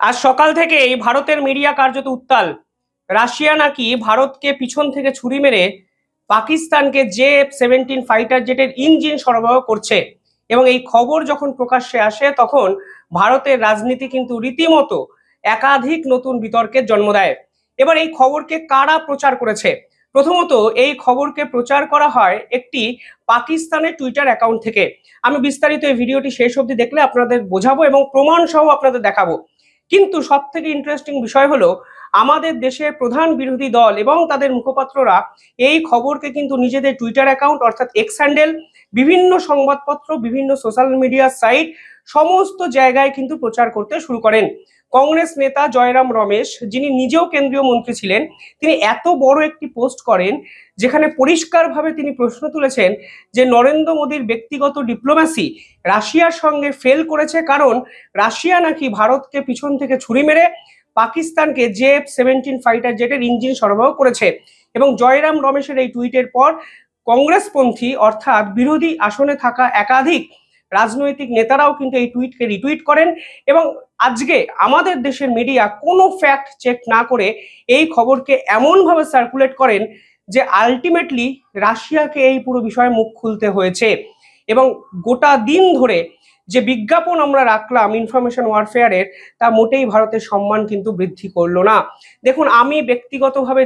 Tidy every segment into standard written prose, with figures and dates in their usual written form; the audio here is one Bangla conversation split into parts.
আজ সকাল থেকেই ভারতের মিডিয়া কার্যত উত্তাল। রাশিয়া নাকি ভারতকে পিছন থেকে ছুরি মেরে পাকিস্তানকে J-17 ফাইটার জেটের ইঞ্জিন সরবরাহ করছে। এবং এই খবর যখন প্রকাশ্যে আসে তখন ভারতের রাজনীতি কিন্তু রীতিমতো একাধিক নতুন বিতর্কের জন্ম দেয়। এবার এই খবরকে কারা প্রচার করেছে? প্রথমত এই খবরকে প্রচার করা হয় একটি পাকিস্তানের টুইটার অ্যাকাউন্ট থেকে। আমি বিস্তারিত এই ভিডিওটি শেষ অবধি দেখলে আপনাদের বোঝাবো এবং প্রমাণ সহ আপনাদের দেখাবো। কিন্তু সব থেকে ইন্টারেস্টিং বিষয় হলো আমাদের দেশের প্রধান বিরোধী দল এবং তাদের মুখপাত্ররা এই খবরকে কিন্তু নিজেদের টুইটার অ্যাকাউন্ট অর্থাৎ এক্স হ্যান্ডেল, বিভিন্ন সংবাদপত্র, বিভিন্ন সোশ্যাল মিডিয়া সাইট, সমস্ত জায়গায় কিন্তু প্রচার করতে শুরু করেন। কংগ্রেস নেতা জয়রাম রমেশ, যিনি নিজেও কেন্দ্রীয় মন্ত্রী ছিলেন, তিনি এত বড় একটি পোস্ট করেন যেখানে পরিষ্কারভাবে তিনি প্রশ্ন তুলেছেন যে নরেন্দ্র মোদীর ব্যক্তিগত ডিপ্লোম্যাসি রাশিয়ার সঙ্গে ফেল করেছে, কারণ রাশিয়া নাকি ভারতকে পিছন থেকে ছুরি মেরে পাকিস্তানকে J-17 ফাইটার জেটের ইঞ্জিন সরবরাহ করেছে। এবং জয়রাম রমেশের এই টুইটের পর কংগ্রেসপন্থী অর্থাৎ বিরোধী আসনে থাকা একাধিক রাজনৈতিক নেতারাও কিন্তু এই টুইটকে রিটুইট করেন। এবং আজকে আমাদের দেশের মিডিয়া কোনো ফ্যাক্ট চেক না করে এই খবরকে এমনভাবে সার্কুলেট করেন যে আলটিমেটলি রাশিয়াকে এই পুরো বিষয়ে মুখ খুলতে হয়েছে। এবং গোটা দিন ধরে যে বিজ্ঞাপন আমরা রাখলাম ইনফরমেশন ওয়ারফেয়ারের, তা মোটেই ভারতের সম্মান কিন্তু বৃদ্ধি করলো না। দেখুন, আমি ব্যক্তিগতভাবে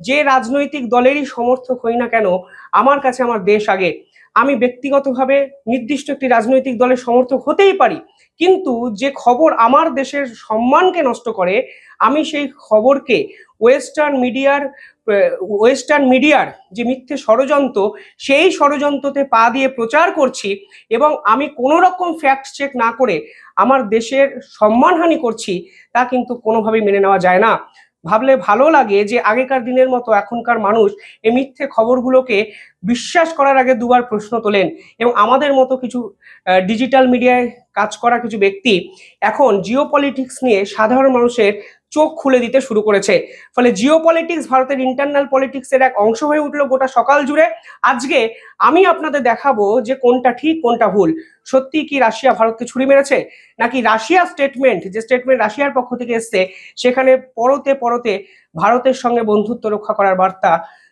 যে রাজনৈতিক দলেরই সমর্থক হই না কেন, আমার কাছে আমার দেশ আগে। আমি ব্যক্তিগতভাবে নির্দিষ্ট একটি রাজনৈতিক দলের সমর্থক হতেই পারি, কিন্তু যে খবর আমার দেশের সম্মানকে নষ্ট করে, আমি সেই খবরকে ওয়েস্টার্ন মিডিয়ার যে মিথ্যে ষড়যন্ত্র, সেই ষড়যন্ত্রতে পা দিয়ে প্রচার করছি এবং আমি কোনো রকম ফ্যাক্ট চেক না করে আমার দেশের সম্মানহানি করছি, তা কিন্তু কোনোভাবেই মেনে নেওয়া যায় না। ভাবলে ভালো লাগে যে আগেকার দিনের মতো এখনকার মানুষ এই মিথ্যে খবরগুলোকে বিশ্বাস করার আগে দুবার প্রশ্ন তোলেন। এবং আমাদের মতো কিছু ডিজিটাল মিডিয়ায় কাজ করা কিছু ব্যক্তি এখন জিওপলিটিক্স নিয়ে সাধারণ মানুষের চোখ খুলে দিতে শুরু করেছে। ফলে জিওপলিটিক্স ভারতের ইন্টারনাল পলিটিক্সের এক অংশ হয়ে উঠলো গোটা সকাল জুড়ে। আজকে আমি আপনাদের দেখাবো যে কোনটা ঠিক কোনটা ভুল। সত্যি কি রাশিয়া ভারতকে ছুরি মেরেছে, নাকি রাশিয়া যে স্টেটমেন্ট রাশিয়ার পক্ষ থেকে এসছে সেখানে পরতে পরতে ভারতের সঙ্গে বন্ধুত্ব রক্ষা করার বার্তা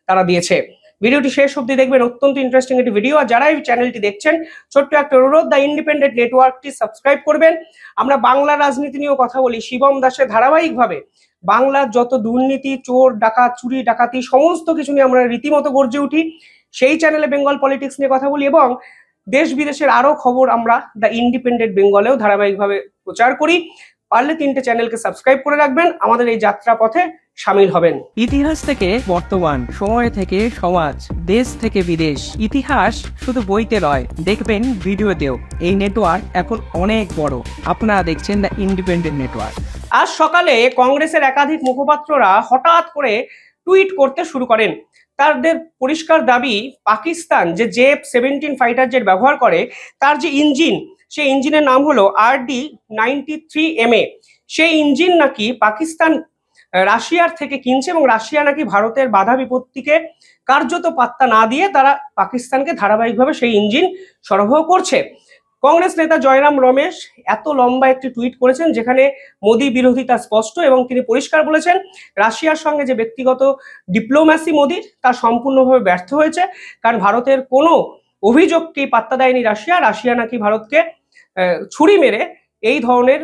তারা দিয়েছে। ভিডিওটি শেষ অবধি দেখবেন, অত্যন্ত ইন্টারেস্টিং একটি ভিডিও। আর যারা এই চ্যানেলটি দেখছেন, ছোট্ট একটা অনুরোধ, দ্য ইন্ডিপেন্ডেন্ট নেটওয়ার্কটি সাবস্ক্রাইব করবেন। আমরা বাংলা রাজনীতি নিয়েও কথা বলি। শিবম দাসের ধারাবাহিকভাবে বাংলার যত দুর্নীতি, চোর ডাকাত, চুরি ডাকাতি, সমস্ত কিছু নিয়ে আমরা রীতিমতো গর্জে উঠি। সেই চ্যানেলে বেঙ্গল পলিটিক্স নিয়ে কথা বলি এবং দেশ বিদেশের আরো খবর আমরা দ্য ইন্ডিপেন্ডেন্ট বেঙ্গলেও ধারাবাহিকভাবে প্রচার করি। পারলে 3টে চ্যানেলকে সাবস্ক্রাইব করে রাখবেন, আমাদের এই যাত্রা পথে শামিল হবেন। ইতিহাস থেকে বর্তমান, সময় থেকে সমাজ, দেশ থেকে বিদেশ, ইতিহাস শুধু বইতে নয়, দেখবেন ভিডিওতেও। এই নেটওয়ার্ক এখন অনেক বড়। আপনারা দেখছেন দ্য ইন্ডিপেন্ডেন্ট নেটওয়ার্ক। আজ সকালে কংগ্রেসের একাধিক মুখপাত্ররা হঠাৎ করে টুইট করতে শুরু করেন। তাদের পরিষ্কার দাবি, পাকিস্তান যে J-17 ফাইটার জেট ব্যবহার করে তার যে ইঞ্জিন, সেই ইঞ্জিনের নাম হলো RD-93MA। সেই ইঞ্জিন নাকি পাকিস্তান রাশিয়ার থেকে কিনছে এবং রাশিয়া নাকি ভারতের বাধা বিপত্তিকে কার্যত পাত্তা না দিয়ে তারা পাকিস্তানকে ধারাবাহিকভাবে সেই ইঞ্জিন সরবরাহ করছে। কংগ্রেস নেতা জয়রাম রমেশ এত লম্বা একটি টুইট করেছেন যেখানে মোদী বিরোধিতা স্পষ্ট এবং তিনি পরিষ্কার বলেছেন রাশিয়ার সঙ্গে যে ব্যক্তিগত ডিপ্লোম্যাসি মোদীর, তা সম্পূর্ণভাবে ব্যর্থ হয়েছে, কারণ ভারতের কোনো অভিযোগকেই পাত্তা দেয়নি রাশিয়া নাকি ভারতকে ছুরি মেরে এই ধরনের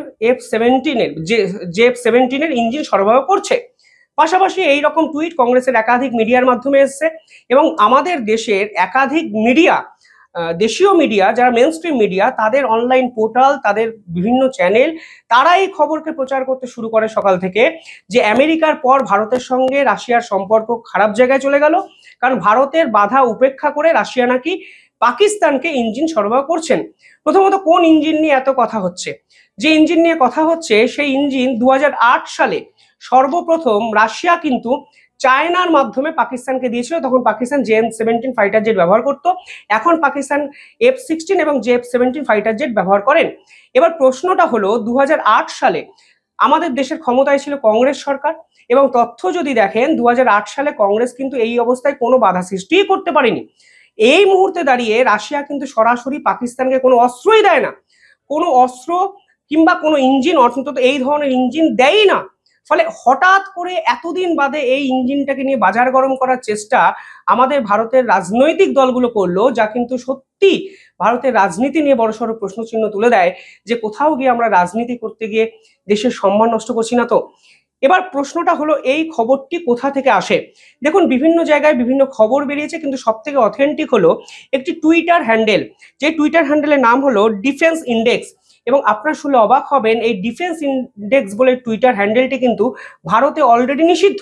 J-17 ইঞ্জিন সরবরাহ করছে। পাশাপাশি এই রকম টুইট কংগ্রেসের একাধিক মিডিয়ার মাধ্যমে এসছে এবং আমাদের দেশের একাধিক মিডিয়া, দেশীয় মিডিয়া যারা মেন স্ট্রিম মিডিয়া, তাদের অনলাইন পোর্টাল, তাদের বিভিন্ন চ্যানেল, তারা এই খবরকে প্রচার করতে শুরু করে সকাল থেকে যে আমেরিকার পর ভারতের সঙ্গে রাশিয়ার সম্পর্ক খারাপ জায়গায় চলে গেল, কারণ ভারতের বাধা উপেক্ষা করে রাশিয়া নাকি পাকিস্তানকে ইঞ্জিন সরবরাহ করছেন। প্রথমত কোন ইঞ্জিন নিয়ে এত কথা হচ্ছে? যে ইঞ্জিন নিয়ে কথা হচ্ছে সেই ইঞ্জিন 2008 সালে সর্বপ্রথম রাশিয়া কিন্তু চায়নার মাধ্যমে পাকিস্তানকে দিয়েছিল। তখন পাকিস্তান J-17 ফাইটার জেট ব্যবহার করত, এখন পাকিস্তান F-16 এবং J-17 ফাইটার জেট ব্যবহার করেন। এবার প্রশ্নটা হলো 2008 সালে আমাদের দেশের ক্ষমতায় ছিল কংগ্রেস সরকার এবং তথ্য যদি দেখেন 2008 সালে কংগ্রেস কিন্তু এই অবস্থায় কোনো বাধা সৃষ্টি করতে পারেনি। এই মুহূর্তে দাঁড়িয়ে রাশিয়া কিন্তু সরাসরি পাকিস্তানকে কোনো অস্ত্রই দেয় না, কোনো অস্ত্র কিংবা কোনো ইঞ্জিন, অন্তত এই ধরনের ইঞ্জিন দেয়ই না। ফলে হঠাৎ করে এতদিন বাদে এই ইঞ্জিনটাকে নিয়ে বাজার গরম করার চেষ্টা আমাদের ভারতের রাজনৈতিক দলগুলো করলো, যা কিন্তু সত্যি ভারতের রাজনীতি নিয়ে বড়সড় প্রশ্নচিহ্ন তুলে দেয় যে কোথাও গিয়ে আমরা রাজনীতি করতে গিয়ে দেশের সম্মান নষ্ট করছি না তো। এবার প্রশ্নটা হলো, এই খবরটি কোথা থেকে আসে? দেখুন, বিভিন্ন জায়গায় বিভিন্ন খবর বেরিয়েছে, কিন্তু সব থেকে অথেন্টিক হলো একটি টুইটার হ্যান্ডেল, যে টুইটার হ্যান্ডেলের নাম হলো ডিফেন্স ইন্ডেক্স। এবং আপনারা শুনলে অবাক হবেন, এই ডিফেন্স ইন্ডেক্স বলে টুইটার হ্যান্ডেলটি কিন্তু ভারতে অলরেডি নিষিদ্ধ।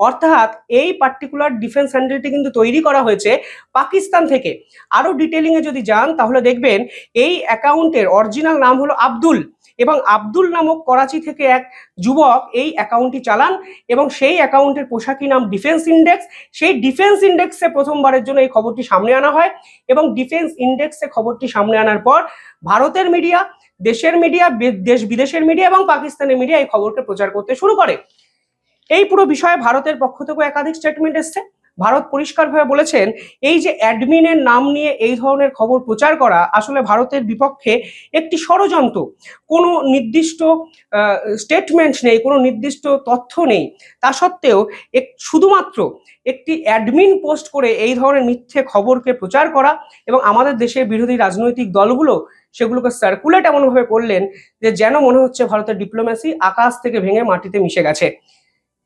অর্থাৎ এই পার্টিকুলার ডিফেন্স হ্যান্ডেলটি কিন্তু তৈরি করা হয়েছে পাকিস্তান থেকে। আরো ডিটেলিংয়ে যদি যান তাহলে দেখবেন এই অ্যাকাউন্টের অরিজিনাল নাম হলো আব্দুল, এবং আব্দুল নামক করাচি থেকে এক যুবক এই অ্যাকাউন্টটি চালান, এবং সেই অ্যাকাউন্টের পোশাকি নাম ডিফেন্স ইন্ডেক্স। সেই ডিফেন্স ইন্ডেক্সে প্রথমবারের জন্য এই খবরটি সামনে আনা হয়, এবং ডিফেন্স ইন্ডেক্সে খবরটি সামনে আনার পর ভারতের মিডিয়া, দেশের মিডিয়া, দেশ বিদেশের মিডিয়া এবং পাকিস্তানের মিডিয়া এই খবরকে প্রচার করতে শুরু করে। এই পুরো বিষয়ে ভারতের পক্ষ থেকে একাধিক স্টেটমেন্ট এসছে। ভারত পরিষ্কারভাবে বলেছেন, এই যে অ্যাডমিনের নাম নিয়ে এই ধরনের খবর প্রচার করা আসলে ভারতের বিপক্ষে একটি ষড়যন্ত্র। কোনো নির্দিষ্ট স্টেটমেন্ট নেই, কোনো নির্দিষ্ট তথ্য নেই, তা সত্ত্বেও শুধুমাত্র একটি অ্যাডমিন পোস্ট করে এই ধরনের মিথ্যে খবরকে প্রচার করা, এবং আমাদের দেশের বিরোধী রাজনৈতিক দলগুলো সেগুলোকে সার্কুলেট এমনভাবে করলেন যে যেন মনে হচ্ছে ভারতের ডিপ্লোম্যাসি আকাশ থেকে ভেঙে মাটিতে মিশে গেছে।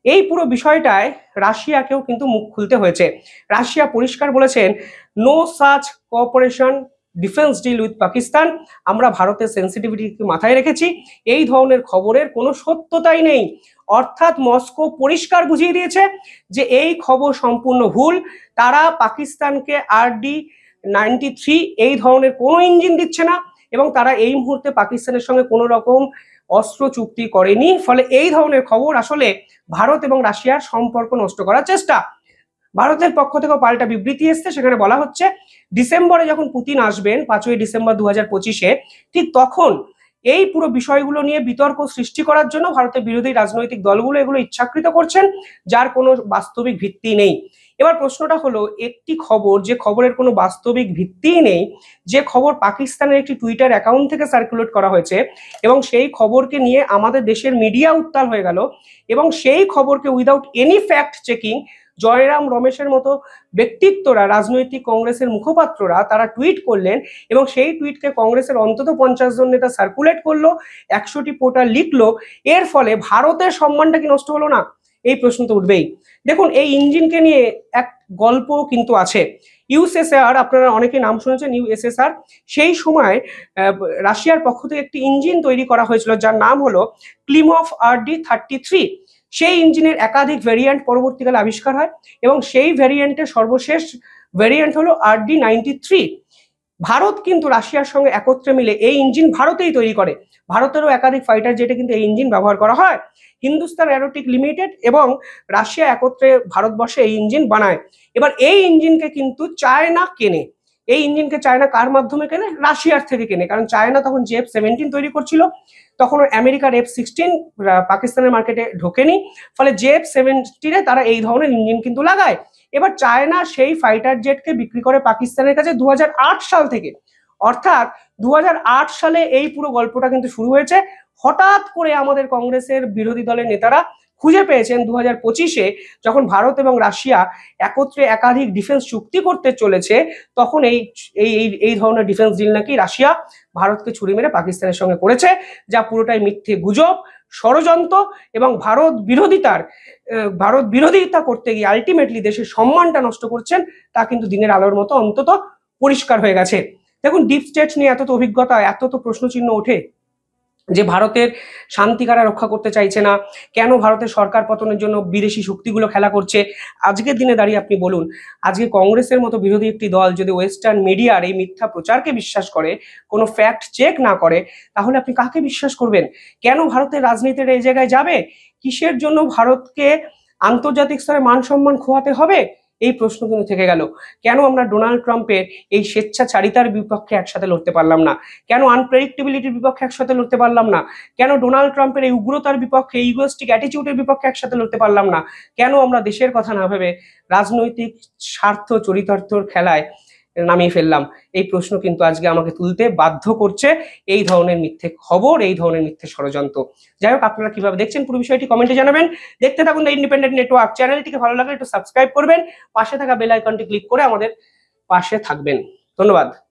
এই পুরো বিষয়টায় রাশিয়াকেও কিন্তু মুখ খুলতে হয়েছে। রাশিয়া পরিষ্কার বলেছেন, no such cooperation defence deal with Pakistan. আমরা ভারতের সেন্সিটিভিটিকে মাথায় রেখেছি, এই ধরনের খবরের কোনো সত্যতাই নেই। অর্থাৎ মস্কো পরিষ্কার বুঝিয়ে দিয়েছে যে এই খবর সম্পূর্ণ ভুল। তারা পাকিস্তানকে RD-93 এই ধরনের কোনো ইঞ্জিন দিচ্ছে না, এবং তারা এই মুহূর্তে পাকিস্তানের সঙ্গে কোনো রকম অস্ত্র চুক্তি করেনি। ফলে এই ধরনের খবর আসলে ভারত এবং রাশিয়ার সম্পর্ক নষ্ট করার চেষ্টা। ভারতের পক্ষ থেকে পাল্টা বিবৃতি এসছে, সেখানে বলা হচ্ছে ডিসেম্বরে যখন পুতিন আসবেন, 5ই ডিসেম্বর 2025-এ, ঠিক তখন এই পুরো বিষয়গুলো নিয়ে বিতর্ক সৃষ্টি করার জন্য ভারতের বিরোধী রাজনৈতিক দলগুলো এগুলো ইচ্ছাকৃত করছেন, যার কোনো বাস্তবিক ভিত্তি নেই। এবার প্রশ্নটা হলো, একটি খবর, যে খবরের কোনো বাস্তবিক ভিত্তিই নেই, যে খবর পাকিস্তানের একটি টুইটার অ্যাকাউন্ট থেকে সার্কুলেট করা হয়েছে, এবং সেই খবরকে নিয়ে আমাদের দেশের মিডিয়া উত্তাল হয়ে গেল, এবং সেই খবরকে without any fact checking Jairam রমেশের মতো ব্যক্তিত্বরা, রাজনৈতিক কংগ্রেসের মুখপাত্ররা, তারা টুইট করলেন, এবং সেই টুইটকে কংগ্রেসের অন্তত 50 জন নেতা সার্কুলেট করলো, 100টি পোর্টাল লিখলো। এর ফলে ভারতের সম্মানটা কি নষ্ট হলো না? এই প্রশ্ন তো উঠবেই। দেখুন, এই ইঞ্জিনকে নিয়ে এক গল্প কিন্তু আছে। ইউএসএসআর, আপনারা অনেকে নাম শুনেছেন ইউএসএসআর, সেই সময় রাশিয়ার পক্ষ থেকে একটি ইঞ্জিন তৈরি করা হয়েছিল যার নাম হলো ক্লিমভ RD-33। সেই ইঞ্জিনের একাধিক ভ্যারিয়েন্ট পরবর্তীকালে আবিষ্কার হয়, এবং সেই ভ্যারিয়েন্টের সর্বশেষ ভ্যারিয়েন্ট হলো RD-93। ভারত কিন্তু রাশিয়ার সঙ্গে একত্রে মিলে এই ইঞ্জিন ভারতেই তৈরি করে। ভারতেরও একাধিক ফাইটার জেটে কিন্তু এই ইঞ্জিন ব্যবহার করা হয়। হিন্দুস্তান এরোটিক লিমিটেড এবং রাশিয়া একত্রে ভারতবর্ষে এই ইঞ্জিন বানায়। এবার এই ইঞ্জিনকে কিন্তু চায়না কেনে। এই ইঞ্জিনকে চায়না কার মাধ্যমে কেনে? রাশিয়ার থেকে কেনে, কারণ চায়না তখন JF-17 তৈরি করছিল, তখন আমেরিকার F-16 পাকিস্তানের মার্কেটে ঢোকেনি। ফলে JF-17-এ তারা এই ধরনের ইঞ্জিন কিন্তু লাগায়। এবার চায়না সেই ফাইটার জেটকে বিক্রি করে পাকিস্তানের কাছে 2008 সাল থেকে। অর্থাৎ 2008 সালে এই পুরো গল্পটা কিন্তু শুরু হয়েছে। হঠাৎ করে আমাদের কংগ্রেসের বিরোধী দলের নেতারা খুঁজে পেয়েছেন 2025-এ, যখন ভারত এবং রাশিয়া একত্রে একাধিক ডিফেন্স চুক্তি করতে চলেছে, তখন এই এই এই ধরনের ডিফেন্স ডিল নাকি রাশিয়া ভারতকে ছুরি মেরে পাকিস্তানের সঙ্গে করেছে, যা পুরোটাই মিথ্যে গুজব, ষড়যন্ত্র, এবং ভারত বিরোধিতা করতে গিয়ে আলটিমেটলি দেশের সম্মানটা নষ্ট করছেন, তা কিন্তু দিনের আলোর মতো অন্তত পরিষ্কার হয়ে গেছে। দেখুন, ডিপ স্টেট নিয়ে এত তো অভিজ্ঞতা, এত তো প্রশ্নচিহ্ন ওঠে যে ভারতের শান্তি কারা রক্ষা করতে চাইছে না, কেন ভারতের সরকার পতনের জন্য বিদেশি শক্তিগুলো খেলা করছে। আজকের দিনে দাঁড়িয়ে আপনি বলুন, আজকে কংগ্রেসের মতো বিরোধী একটি দল যদি ওয়েস্টার্ন মিডিয়ার এই মিথ্যা প্রচারকে বিশ্বাস করে, কোনো ফ্যাক্ট চেক না করে, তাহলে আপনি কাকে বিশ্বাস করবেন? কেন ভারতের রাজনীতির এই জায়গায় যাবে? কিসের জন্য ভারতকে আন্তর্জাতিক স্তরে মান সম্মান খোয়াতে হবে? এই প্রশ্ন কিন্তু থেকে গেল। কেন আমরা ডোনাল্ড ট্রাম্পের এই স্বেচ্ছাচারিতার বিপক্ষে একসাথে লড়তে পারলাম না? কেন আনপ্রেডিক্টেবিলিটির বিপক্ষে একসাথে লড়তে পারলাম না? কেন ডোনাল্ড ট্রাম্পের এই উগ্রতার বিপক্ষে, ইগোয়েস্টিক অ্যাটিটিউডের বিপক্ষে একসাথে লড়তে পারলাম না? কেন আমরা দেশের কথা না ভেবে রাজনৈতিক স্বার্থ চরিতার্থর খেলায় নামিয়ে ফেললাম? এই প্রশ্ন কিন্তু আজকে আমাকে তুলতে বাধ্য করছে এই ধরনের মিথ্যে খবর, এই ধরনের মিথ্যে ষড়যন্ত্র। যাই হোক, আপনারা কিভাবে দেখছেন পুরো বিষয়টি কমেন্টে জানাবেন। দেখতে থাকুন দ্য ইন্ডিপেন্ডেন্ট নেটওয়ার্ক। চ্যানেলটিকে ভালো লাগলে একটু সাবস্ক্রাইব করবেন, পাশে থাকা বেল আইকনটি ক্লিক করে আমাদের পাশে থাকবেন। ধন্যবাদ।